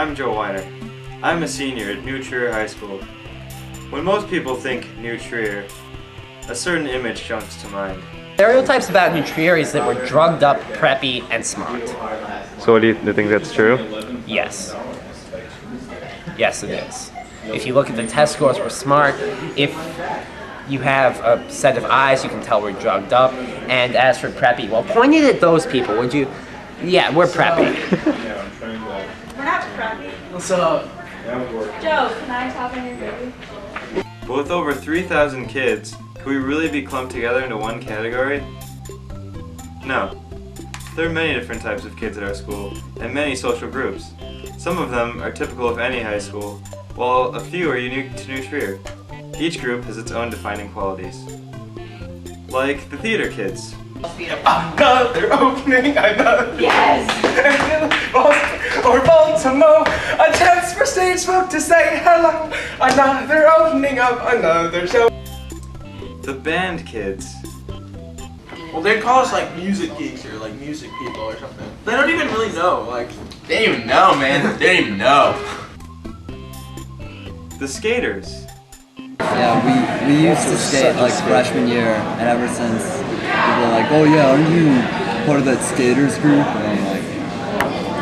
I'm Joe Weiner. I'm a senior at New Trier High School. When most people think New Trier, a certain image jumps to mind. Stereotypes about New Trier is that we're drugged up, preppy, and smart. So do you think that's true? Yes. Yes, it is. If you look at the test scores, we're smart. If you have a set of eyes, you can tell we're drugged up. And as for preppy, well, pointed at those people, would you? Yeah, we're preppy. We're not preppy. What's up? Joe, can I talk on your baby? But with over 3,000 kids, can we really be clumped together into one category? No. There are many different types of kids at our school, and many social groups. Some of them are typical of any high school, while a few are unique to New Trier. Each group has its own defining qualities. Like the theater kids. I know they're opening, I know. Yes! Or Baltimore, a chance for stage folk to say hello. I know they're opening up another show. The band kids. Well, they call us like music geeks or like music people or something. They don't even really know, like. They don't even know, man. They don't even know. The skaters. Yeah, we used to skate like freshman year, and ever since people are like, oh yeah, aren't you part of that skaters group? And I'm like,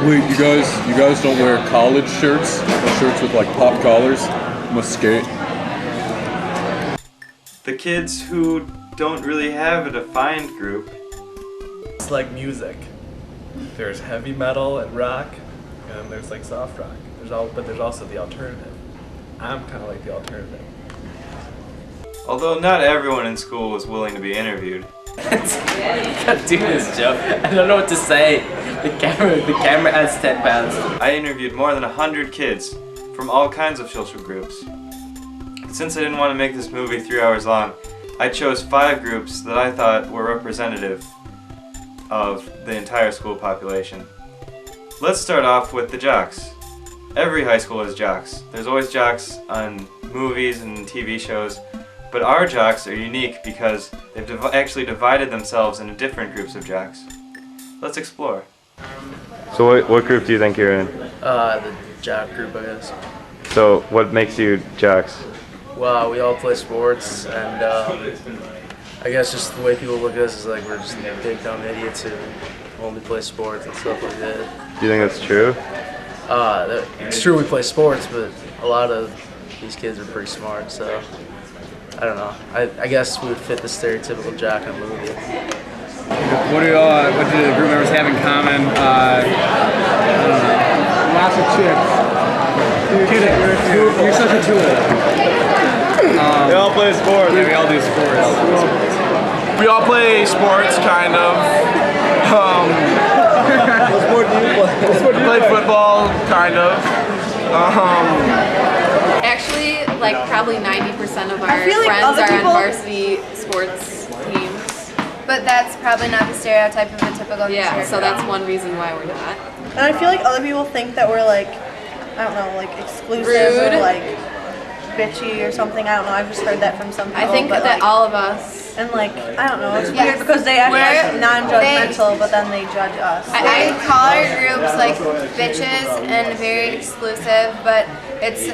wait, you guys don't wear college shirts with like pop collars? Must skate. The kids who don't really have a defined group. It's like music. There's heavy metal and rock, and there's like soft rock. But there's also the alternative. I'm kind of like the alternative. Although not everyone in school was willing to be interviewed. Can't do this, Joe. I don't know what to say. The camera has 10 pounds. I interviewed more than 100 kids from all kinds of social groups. Since I didn't want to make this movie 3 hours long, I chose 5 groups that I thought were representative of the entire school population. Let's start off with the jocks. Every high school has jocks. There's always jocks on movies and TV shows, but our jocks are unique because they've actually divided themselves into different groups of jocks. Let's explore. So what group do you think you're in? The jock group, I guess. So what makes you jocks? Well, we all play sports, and I guess just the way people look at us is like we're just big dumb idiots who only play sports and stuff like that. Do you think that's true? It's true we play sports, but a lot of these kids are pretty smart, so I don't know. I guess we would fit the stereotypical jock in a movie. what do the group members have in common? I don't know. Lots of chicks. You're such a two-of They all play sports. Yeah, we all do sports. We all play sports, kind of. What sport do you play? I play football, kind of. Actually, like probably 90% of our I feel like friends other are on people- varsity sports teams. But that's probably not the stereotype of a typical Yeah, teacher. so that's one reason why we're not. And I feel like other people think that we're like, I don't know, like exclusive Rude. or like bitchy or something. I don't know. I've just heard that from some people. I think but, that like, all of us. and like, I don't know, it's Yes. weird because they act like We're- non-judgmental, but then they judge us. I call our groups like bitches and very exclusive, but it's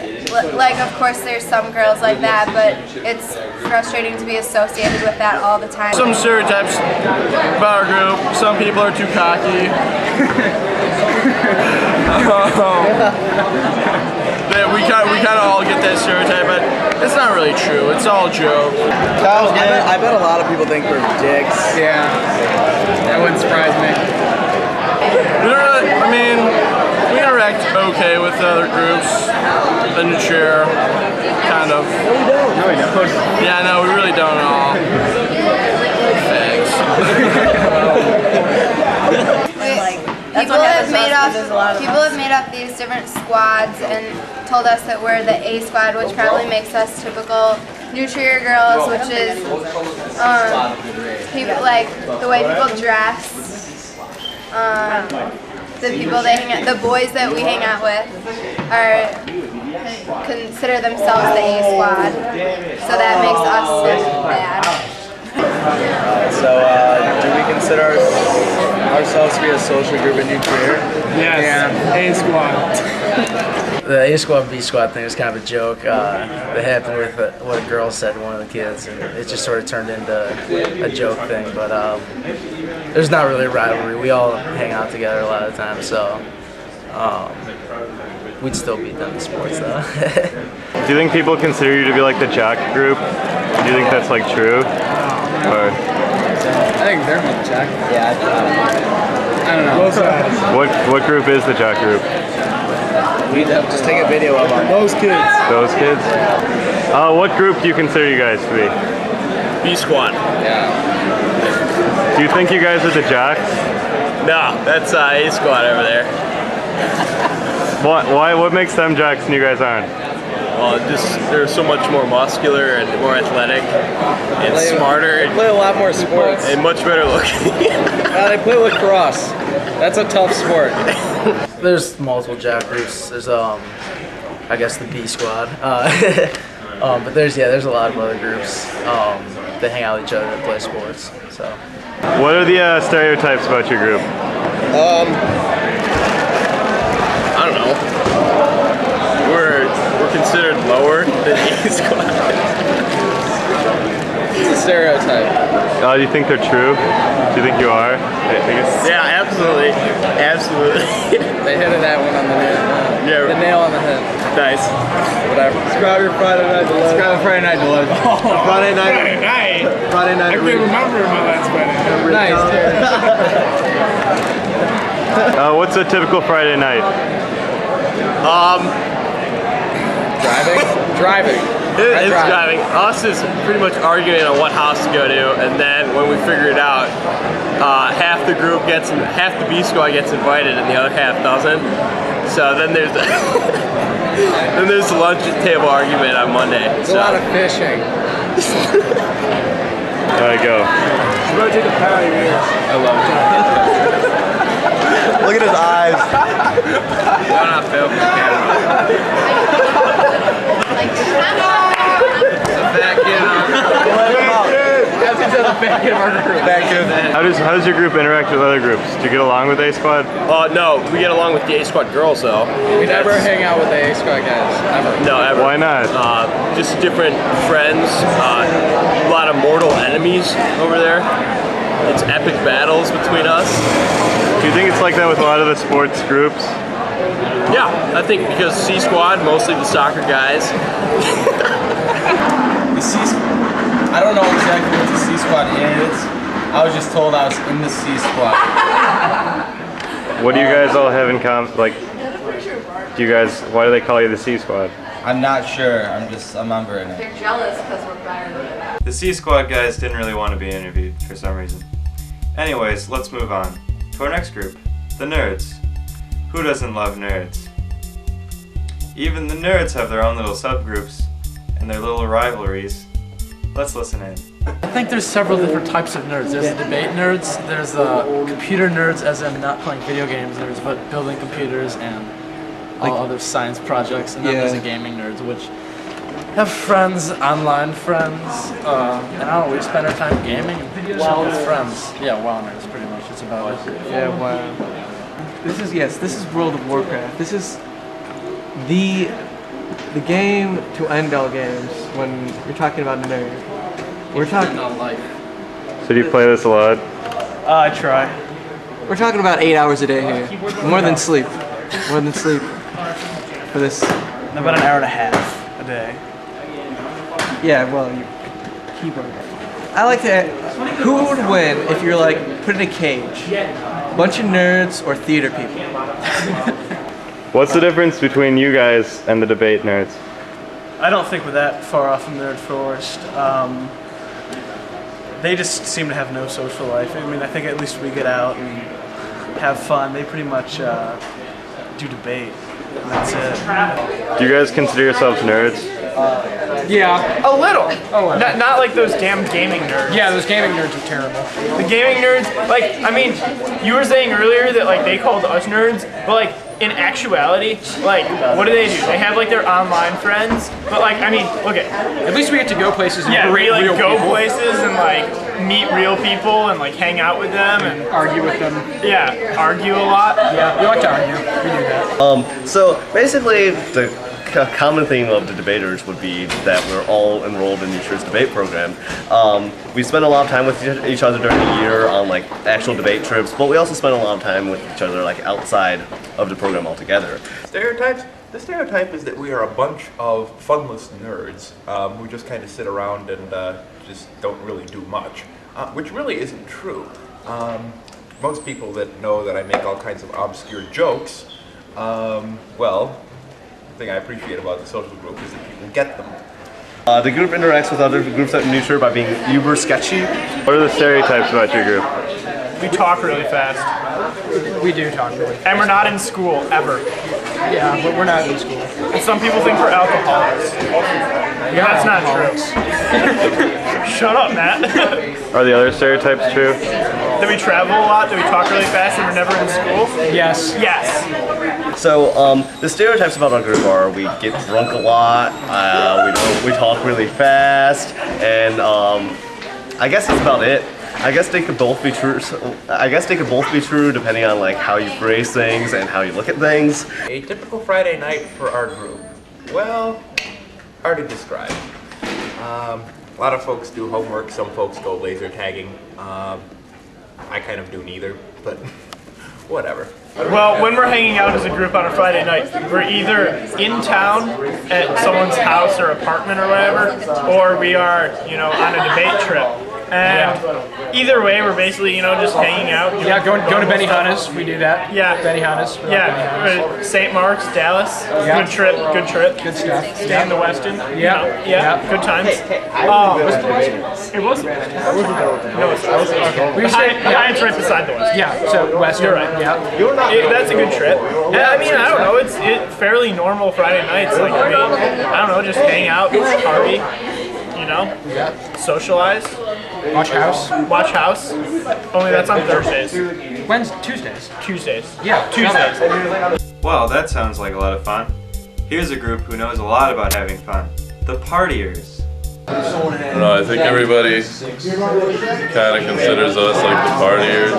like, of course, there's some girls like that, but it's frustrating to be associated with that all the time. Some stereotypes about our group. Some people are too cocky. We kind of all get that stereotype, but it's not really true. It's all a joke. I bet a lot of people think we're dicks. Yeah, that wouldn't surprise me. We don't really, I mean, we interact okay with the other groups. The New Trier, kind of. No, we don't. Yeah, no, we really don't at all. Thanks. That's People what have happens to us, made 'cause there's a lot up. of People us. have made up these different squads and told us that we're the A squad, which probably makes us typical New Trier girls, which is people like the way people dress. The people they hang out, the boys that we hang out with, are consider themselves the A squad, so that makes us look bad. Do we consider ourselves to be a social group in new career? Yes. A squad. The A squad B squad thing is kind of a joke that happened with what a girl said to one of the kids, and it just sort of turned into a joke thing. But there's not really a rivalry. We all hang out together a lot of the time, so we'd still beat them in sports though. Do you think people consider you to be like the jock group? Do you think that's like true? Or I think they're the jack. Yeah, I don't know. what group is the jock group? We'd just take a video of them. Those kids. Those kids? What group do you consider you guys to be? B squad. Yeah. Do you think you guys are the jocks? No, that's A squad over there. What makes them jocks and you guys aren't? Well, just they're so much more muscular and more athletic and smarter They play a lot more sports. and much better looking. They play lacrosse. That's a tough sport. There's multiple jock groups. There's I guess the B squad. But there's a lot of other groups that hang out with each other and play sports. So. What are the stereotypes about your group? I don't know. We're considered lower than A squad. It's a stereotype. Do you think they're true? Do you think you are? I guess. Yeah, absolutely. Absolutely. They hit that one on the head. Yeah. The nail on the head. Nice. Whatever. Describe your Friday night to live. Describe a Friday night to live. Friday night. Friday night. I can remember my last Friday. Nice. What's a typical Friday night? Driving. It's driving. Us is pretty much arguing on what house to go to, and then when we figure it out, half the B squad gets invited, and the other half doesn't. So then there's the lunch table argument on Monday. It's a lot of fishing. There you go. Rotate the power of your ears. I love it. Look at his eyes. Why not film the camera? How does your group interact with other groups? Do you get along with A squad? No, we get along with the A squad girls though. We never hang out with the A squad guys. Ever. No, ever. Why not? Just different friends. A lot of mortal enemies over there. It's epic battles between us. Do you think it's like that with a lot of the sports groups? Yeah, I think because C squad, mostly the soccer guys. I don't know exactly what the C squad is. I was just told I was in the C squad. What do you guys all have in common? Like, why do they call you the C squad? I'm not sure. I'm just a member in it. They're jealous because we're better than them. The C squad guys didn't really want to be interviewed for some reason. Anyways, let's move on to our next group, the nerds. Who doesn't love nerds? Even the nerds have their own little subgroups and their little rivalries. Let's listen in. I think there's several different types of nerds. There's the debate nerds, there's the computer nerds, as in not playing video games nerds, but building computers and all other science projects, and then there's the gaming nerds, which have friends, online friends, and I don't know, we spend our time gaming and chilling with friends. Yeah, WoW nerds, pretty much, it's about it. Yeah, WoW. This is World of Warcraft. This is the game to end all games when you're talking about a nerd. We're talking on life. So do you play this a lot? I try. We're talking about 8 hours a day here. More than sleep. More than sleep for this. About an hour and a half a day. Yeah, well, your keyboard. I like to. Who would win if you're like put in a cage? Bunch of nerds or theater people? What's the difference between you guys and the debate nerds? I don't think we're that far off from Nerd Forest. They just seem to have no social life. I mean, I think at least we get out and have fun. They pretty much do debate. And that's it. Do you guys consider yourselves nerds? Yeah. A little. Oh, Not like those damn gaming nerds. Yeah, those gaming nerds are terrible. The gaming nerds, like, I mean, you were saying earlier that, like, they called us nerds, but, like, in actuality, like, what do? They have, like, their online friends, but, like, I mean, look at least we get to go places and we, like, real go people. places and, like, meet real people and, like, hang out with them and argue with them. Yeah, argue a lot. Yeah, we like to argue. We do that. So basically, the common theme of the debaters would be that we're all enrolled in each year's debate program. We spend a lot of time with each other during the year on like actual debate trips, but we also spend a lot of time with each other like outside of the program altogether. Stereotypes? The stereotype is that we are a bunch of funless nerds who just kind of sit around and just don't really do much, which really isn't true. Most people that know that I make all kinds of obscure jokes, well, the thing I appreciate about the social group is that people get them. The group interacts with other groups at New by being uber sketchy. What are the stereotypes about your group? We talk really fast. We do talk really fast. And we're not in school, ever. Yeah, but we're not in school. And some people think we're alcoholics. Yeah, that's not true. Shut up, Matt. Are the other stereotypes true? That we travel a lot, that we talk really fast, and we're never in school? Yes. Yes. So the stereotypes about our group are we get drunk a lot, we talk really fast, and I guess that's about it. I guess they could both be true. Depending on like how you phrase things and how you look at things. A typical Friday night for our group. Well, hard to describe. A lot of folks do homework. Some folks go laser tagging. I kind of do neither, but whatever. Well, when we're hanging out as a group on a Friday night, we're either in town at someone's house or apartment or whatever, or we are, on a debate trip. And either way, we're basically, just hanging out. Yeah, going to Benihana's, we do that. Yeah. Benihana's. Yeah, St. Mark's, Dallas. Yeah. Good trip. Good stuff. Stay in the Westin. Yeah. Yeah, good times. Was it the Westin? It was the Westin. No, it's okay. The Hyatt's right beside the Westin. Yeah, so Westin. You're right. Yeah. That's a good trip. And I mean, I don't know, it's fairly normal Friday nights. Like, I mean, I don't know, just hang out, party, socialize. Watch House. Only that's on Thursdays. When's Tuesdays? Tuesdays. Yeah, Tuesdays. Well, that sounds like a lot of fun. Here's a group who knows a lot about having fun. The partiers. No, I think everybody kind of considers us like the partiers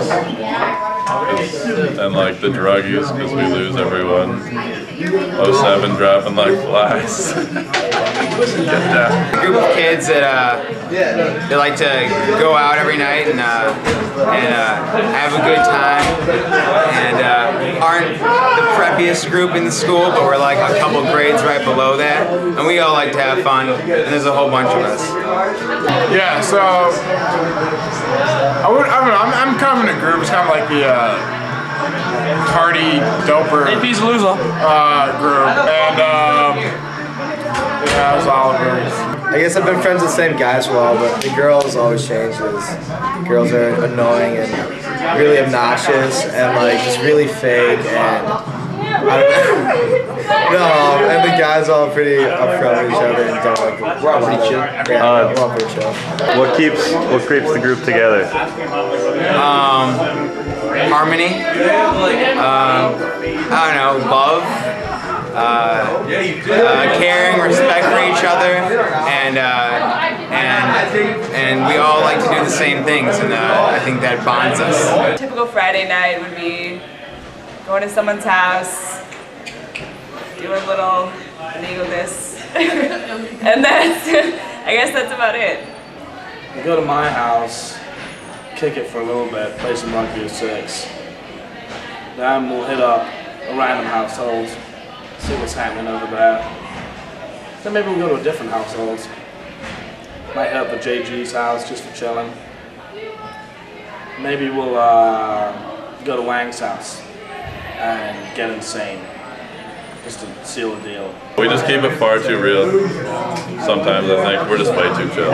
and like the druggies because we lose everyone. 07 dropping like flies. A group of kids that they like to go out every night and have a good time and aren't the preppiest group in the school, but we're like a couple grades right below that, and we all like to have fun, and there's a whole bunch of us. Yeah, so I don't know, I'm kind of in a group. It's kind of like the party doper group, and yeah, it was Oliver's. I guess I've been friends with the same guys for a while, but the girls always changes. Girls are annoying and really obnoxious and like just really fake and I don't know. No, and the guys are all pretty upfront with each other and don't like. We're all pretty chill. Yeah, we're all pretty chill. What keeps the group together? Harmony. I don't know, love. Caring, respect for each other, and we all like to do the same things, and I think that bonds us. Typical Friday night would be going to someone's house, do a little legal this, and I guess that's about it. We go to my house, kick it for a little bit, play some rugby or six. Then we'll hit up a random household, see what's happening over there. Then maybe we'll go to a different household. Might hit up the JG's house just for chilling. Maybe we'll go to Wang's house and get insane, just to seal the deal. We just keep it far too real. Sometimes I think we're just way too chill.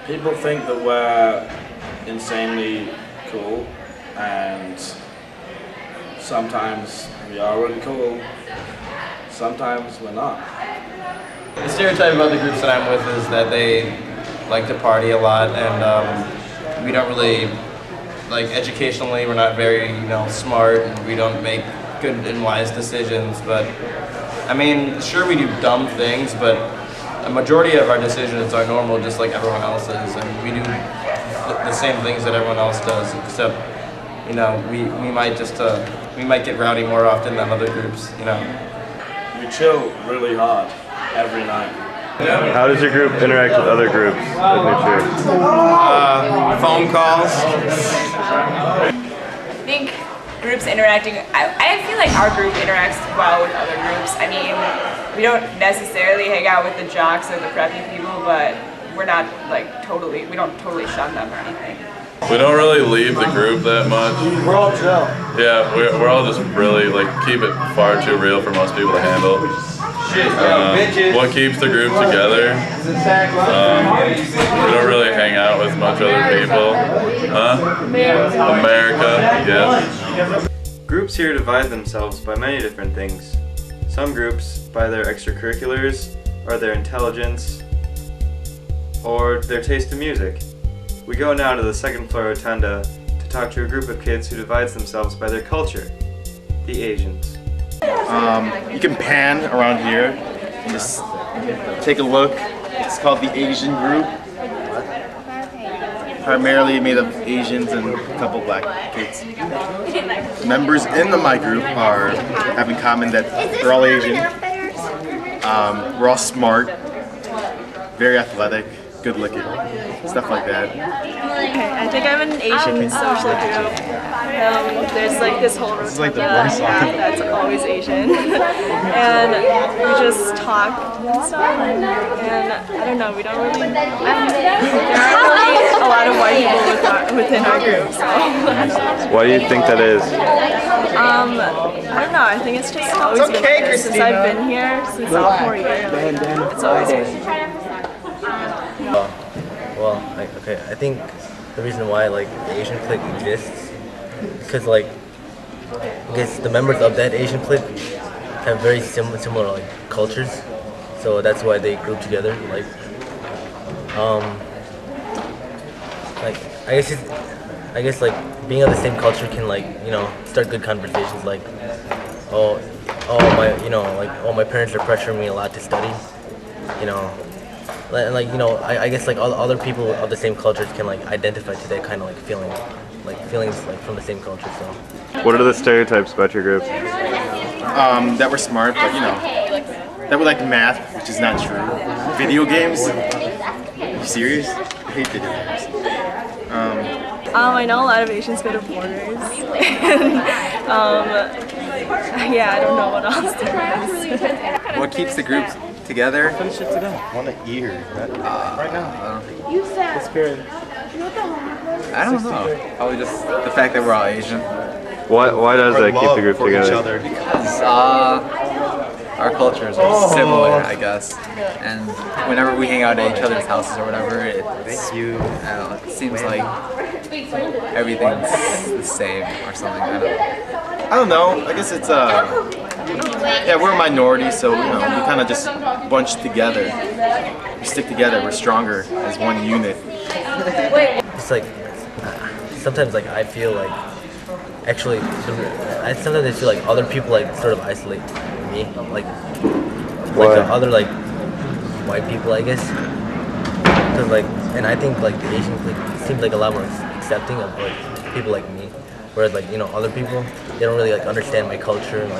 People think that we're insanely cool, and sometimes we are really cool, sometimes we're not. The stereotype about the groups that I'm with is that they like to party a lot, and we don't really, like, educationally, we're not very, smart, and we don't make good and wise decisions. But I mean, sure, we do dumb things, but a majority of our decisions are normal, just like everyone else's, and we do the same things that everyone else does, except we might get rowdy more often than other groups. We chill really hard every night. How does your group interact with other groups at New Cheer? Phone calls. I think groups interacting, I feel like our group interacts well with other groups. I mean, we don't necessarily hang out with the jocks or the preppy people, but we're not we don't totally shun them or anything. We don't really leave the group that much. We're all chill. Yeah, we're all just really, keep it far too real for most people to handle. What keeps the group together? We don't really hang out with much other people. Huh? America, yes. Groups here divide themselves by many different things. Some groups by their extracurriculars, or their intelligence, or their taste in music. We go now to the second floor rotunda to talk to a group of kids who divides themselves by their culture, the Asians. You can pan around here and just take a look. It's called the Asian group. Primarily made of Asians and a couple black kids. Members in my group have in common that they're all Asian. We're all smart, very athletic, good looking, stuff like that. Okay, I think I'm in an Asian social group. There's this whole rotunda that's always Asian. And we just talk and stuff. And I don't know, we don't really, there aren't really a lot of white people within our group. So. Why do you think that is? I don't know, I think it's just always been like this. Since I've been here, since sophomore year, it's always been. I think the reason why the Asian clique exists because I guess the members of that Asian clique have very similar cultures, so that's why they group together. I guess being of the same culture can start good conversations my parents are pressuring me a lot to study, I guess other people of the same cultures can identify to that kind of feelings from the same culture. So. What are the stereotypes about your group? That we're smart, but that we like math, which is not true. Video games? Are you serious? I hate video games. I know a lot of Asians go to Borders. Yeah, I don't know what else there is. What keeps the group together? Finish it today. I want to ear. Right now. This period. I don't know. Probably just the fact that we're all Asian. Why does that keep the group together? Because our cultures are similar, I guess. And whenever we hang out at each other's houses or whatever, it seems like everything's the same or something. I don't know. I guess it's we're a minority, so we kind of just bunch together. We stick together. We're stronger as one unit. It's sometimes I feel actually sometimes I feel other people sort of isolate me, the other white people, I guess. Because and I think the Asian clique seems a lot more accepting of people like me, whereas other people, they don't really understand my culture and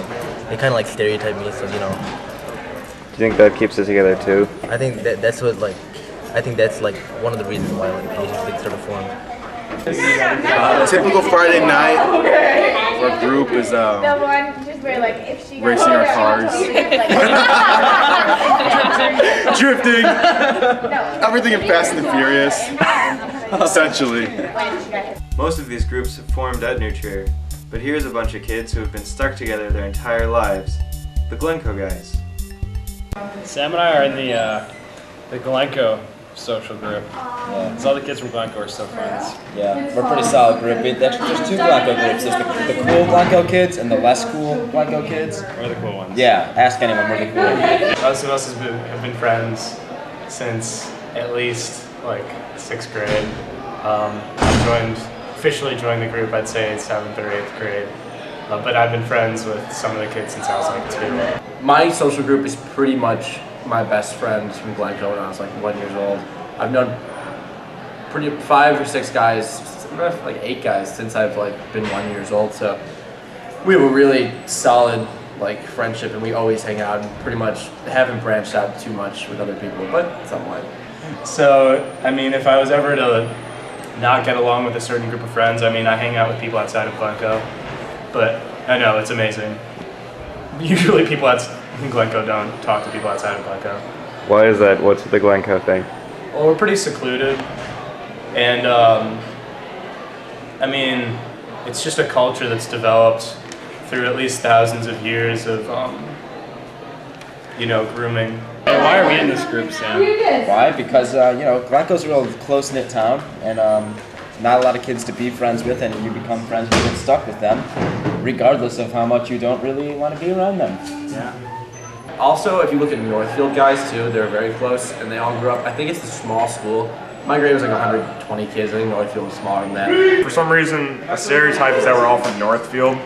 they kind of stereotype me. So Do you think that keeps it together too? I think that's what I think that's one of the reasons why the Asian clique sort of formed. Typical Friday night for a group is racing our cars, drifting, everything in Fast and the Furious, essentially. Most of these groups have formed at New Trier, but here's a bunch of kids who have been stuck together their entire lives, the Giangreco guys. Sam and I are in the Giangreco social group. Yeah. Because all the kids from Glencoe are still friends. Yeah, we're a pretty solid group. There's two Glencoe groups. There's the cool Glencoe kids and the less cool Glencoe kids. We're the cool ones. Yeah, ask anyone, we're the cool ones. Most of us have been friends since at least like 6th grade. I officially joined the group, I'd say 7th or 8th grade. But I've been friends with some of the kids since I was like 2. My social group is pretty much my best friends from Glencoe when I was like 1 year old. I've known 5 or 6 guys, like 8 guys since I've like been 1 year old. So we have a really solid like friendship, and we always hang out and pretty much haven't branched out too much with other people, but somewhat. So, I mean, if I was ever to not get along with a certain group of friends, I mean, I hang out with people outside of Glencoe, but I know, it's amazing. Usually people in Glencoe don't talk to people outside of Glencoe. Why is that? What's the Glencoe thing? Well, we're pretty secluded, and I mean, it's just a culture that's developed through at least thousands of years of, grooming. Why are we in this group, Sam? Why? Because, Glencoe's a real close-knit town, and not a lot of kids to be friends with, and you become friends with and stuck with them, regardless of how much you don't really want to be around them. Yeah. Also, if you look at Northfield guys too, they're very close, and they all grew up. I think it's a small school. My grade was like 120 kids. I think Northfield was smaller than that. For some reason, the stereotype is that we're all from Northfield,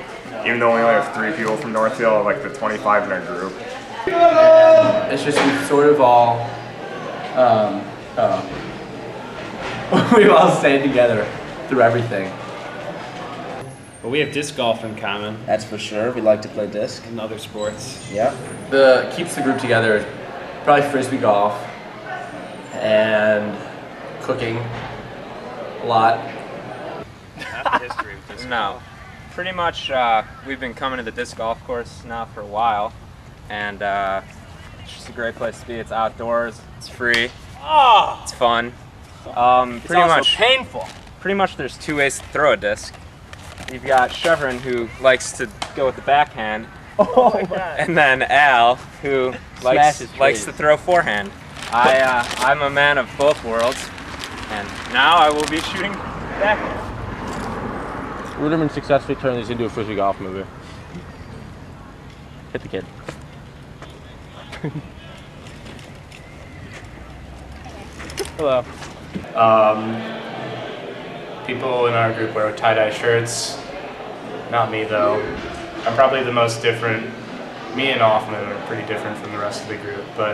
even though we only have 3 people from Northfield, like the 25 in our group. It's just we sort of all, we've all stayed together through everything. But we have disc golf in common. That's for sure. We like to play disc. And other sports. Yeah. Keeps the group together is probably frisbee golf and cooking a lot. Not the history of disc golf. No. Pretty much, we've been coming to the disc golf course now for a while, and it's just a great place to be. It's outdoors, it's free, it's fun. Pretty much painful. Pretty much there's 2 ways to throw a disc. You've got Chevron, who likes to go with the backhand, and then Al, who likes to throw forehand. I'm a man of both worlds, and now I will be shooting backhand. Ruderman successfully turned this into a frisbee golf movie. Hit the kid. Hello. People in our group wear tie-dye shirts. Not me, though. I'm probably the most different. Me and Hoffman are pretty different from the rest of the group, but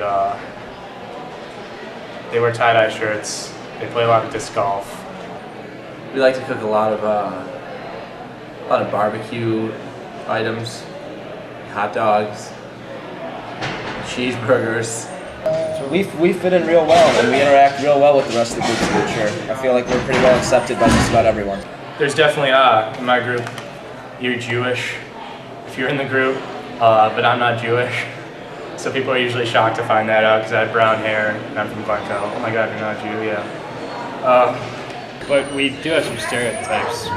they wear tie-dye shirts. They play a lot of disc golf. We like to cook a lot of barbecue items, hot dogs, cheeseburgers. So we fit in real well, and we interact real well with the rest of the group, for sure. I feel like we're pretty well accepted by just about everyone. There's definitely, in my group, you're Jewish if you're in the group, but I'm not Jewish. So people are usually shocked to find that out because I have brown hair and I'm from Glencoe. Oh my God, you're not a Jew, yeah. But we do have some stereotypes.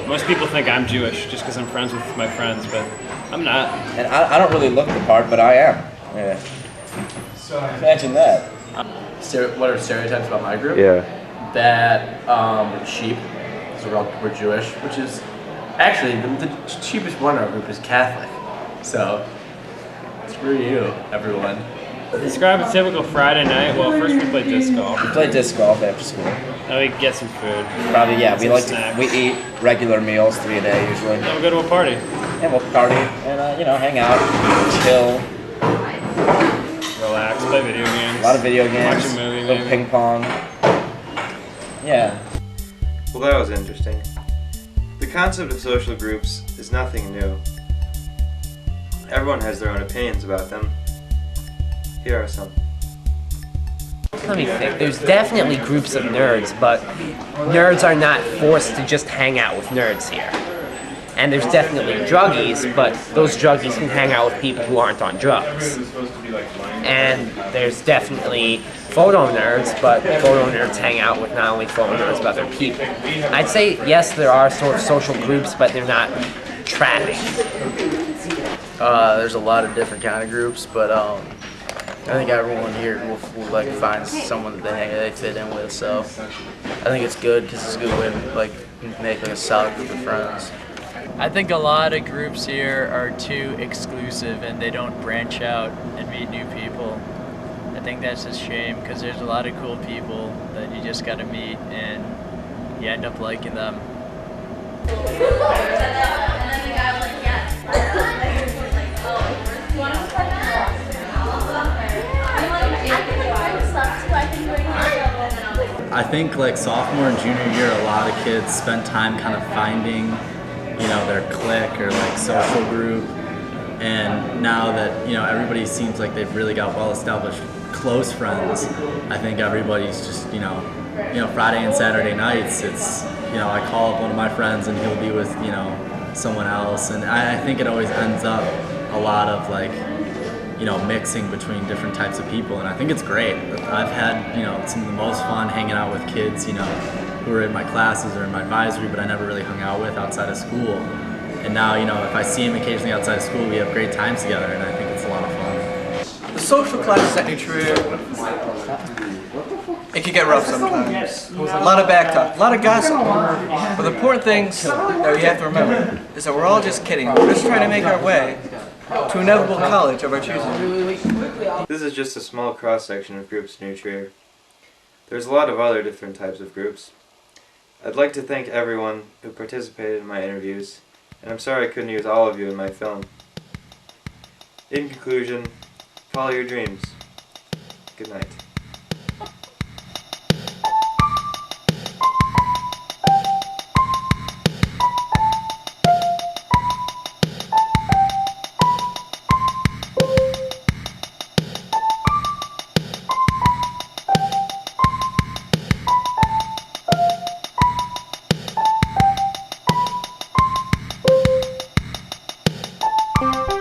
Most people think I'm Jewish just because I'm friends with my friends, but I'm not. And I don't really look the part, but I am. Yeah. Imagine that. What are stereotypes about my group? Yeah. That we're cheap, so we're Jewish, which is actually the cheapest one in our group is Catholic. So screw you, everyone. Describe a typical Friday night. Well, first we play disc golf. We play disc golf after school. Then we get some food. Probably, yeah. Some We eat regular meals, 3 a day usually. Then we go to a party. Yeah, we'll party and hang out, chill, relax, play video games. A lot of video games. Watch a movie, little maybe. ping pong. Yeah. Well, that was interesting. The concept of social groups is nothing new. Everyone has their own opinions about them. Here are some. Let me think. There's definitely groups of nerds, but nerds are not forced to just hang out with nerds here. And there's definitely druggies, but those druggies can hang out with people who aren't on drugs. And there's definitely photo nerds, but photo nerds hang out with not only photo nerds, but other people. I'd say, yes, there are sort of social groups, but they're not trash. There's a lot of different kind of groups, but I think everyone here will like find someone that they fit in with. So I think it's good because it's a good way to like make like a solid group of friends. I think a lot of groups here are too exclusive and they don't branch out and meet new people. I think that's a shame because there's a lot of cool people that you just got to meet and you end up liking them. I think like sophomore and junior year, a lot of kids spend time kind of finding, you know, their clique or like social group. And now that, you know, everybody seems like they've really got well-established close friends, I think everybody's just, you know, Friday and Saturday nights, it's, you know, I call up one of my friends and he'll be with, you know, someone else. And I think it always ends up a lot of like, you know, mixing between different types of people, and I think it's great. I've had, you know, some of the most fun hanging out with kids, you know, who are in my classes or in my advisory, but I never really hung out with outside of school. And now, you know, if I see them occasionally outside of school, we have great times together, and I think it's a lot of fun. The social classes at New Trier, it can get rough sometimes. A lot of back talk, a lot of gossip. But the important things that we have to remember is that we're all just kidding. We're just trying to make our way to inevitable college of our choosing. This is just a small cross-section of groups in New Trier. There's a lot of other different types of groups. I'd like to thank everyone who participated in my interviews, and I'm sorry I couldn't use all of you in my film. In conclusion, follow your dreams. Good night. Thank you.